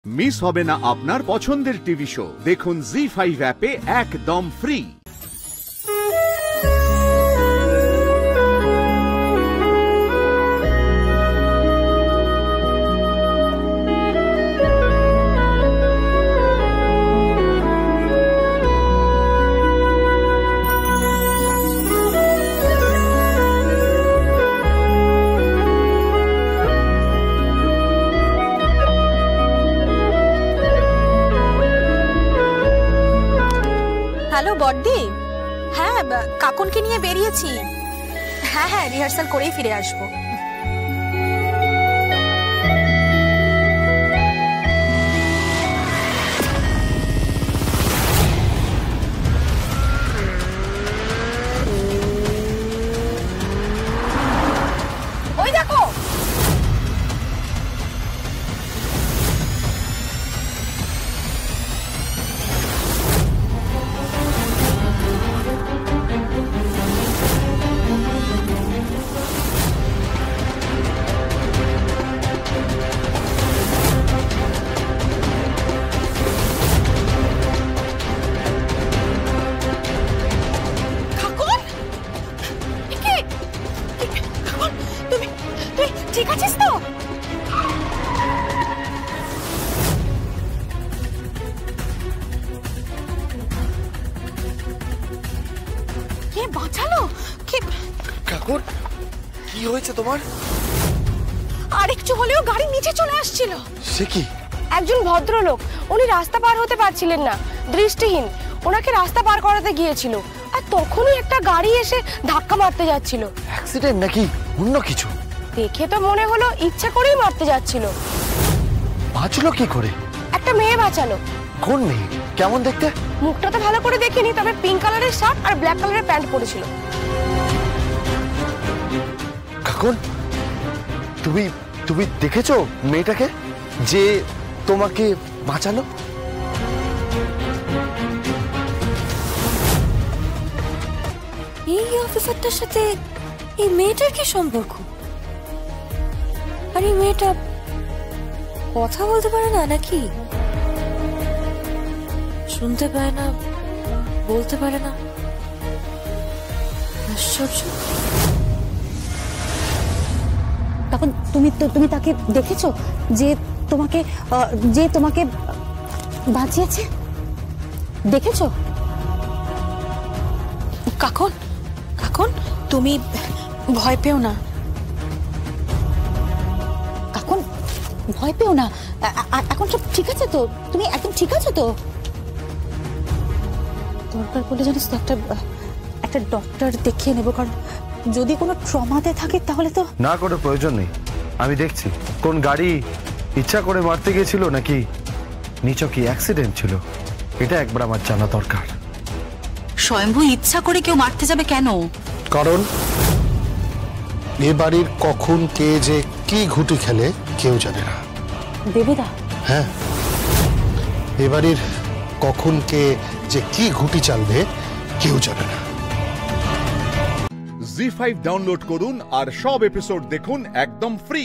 Miss হবে না আপনার পছন্দের টিভি শো। দেখুন জি5 অ্যাপে একদম ফ্রি। হ্যালো বড়দি, হ্যাঁ কাকুনকে নিয়ে বেরিয়েছি। হ্যাঁ রিহার্সাল করেই ফিরে আসবো। ওই দেখো, ঠিক আছিস তো? কে বাঁচালো? কাকুর কি হয়েছে তোমার? আর একটু হলেও গাড়ি নিচে চলে আসছিল। সে কি? একজন ভদ্রলোক, উনি রাস্তা পার হতে পারছিলেন না, দৃষ্টিহীন, ওনাকে রাস্তা পার করাতে গিয়েছিল, আর তখনই একটা গাড়ি এসে ধাক্কা মারতে যাচ্ছিল। অ্যাক্সিডেন্ট নাকি অন্য কিছু? দেখে তো মনে হলো ইচ্ছা করেই মারতে যাচ্ছিল। বাঁচলো কি করে? একটা মেয়ে বাঁচালো। কোন মেয়ে? কেমন দেখতে? মুখটা তো ভালো করে দেখিনি, তবে পিঙ্ক কালারের শার্ট আর ব্ল্যাক কালারের প্যান্ট পরেছিল। কাকুন, তুমি দেখেছো মেয়েটাকে যে তোমাকে বাঁচালো? এই অফিসারটার সাথে এই মেয়েটার কি সম্পর্ক? আর এই মেয়েটা কথা বলতে পারে না নাকি? শুনতে পায় না, বলতে পারে না? আশ্চর্য। তখন তুমি তাকে দেখেছো যে তোমাকে বাঁচিয়েছে? দেখেছো? কাকুন তুমি ভয় পেও না। কাকুন ভয় পেও না, এখন সব ঠিক আছে তো? তুমি একদম ঠিক আছো তো? দরকার পড়লে জানিস তো একটা ডক্টর দেখিয়ে নেবো, কারণ যদি কোনো ট্রমাতে থাকে তাহলে তো। না, কোনো প্রয়োজন নেই, আমি দেখছি কোন গাড়ি ইচ্ছা করে মারতে গিয়েছিল নাকি নিচকি অ্যাক্সিডেন্ট ছিল, এটা একবার আমার জানা দরকার। স্বয়ম্ভু ইচ্ছা করে কেউ মারতে যাবে কেন? কারণ এ বাড়ির কখন কে যে কি ঘুটি খেলে কেউ জানে না। দেবুদা? হ্যাঁ, এ বাড়ির কখন কে যে কি ঘুটি চালবে কেউ জানে না। জি5 ডাউনলোড করুন আর সব এপিসোড দেখুন একদম ফ্রি।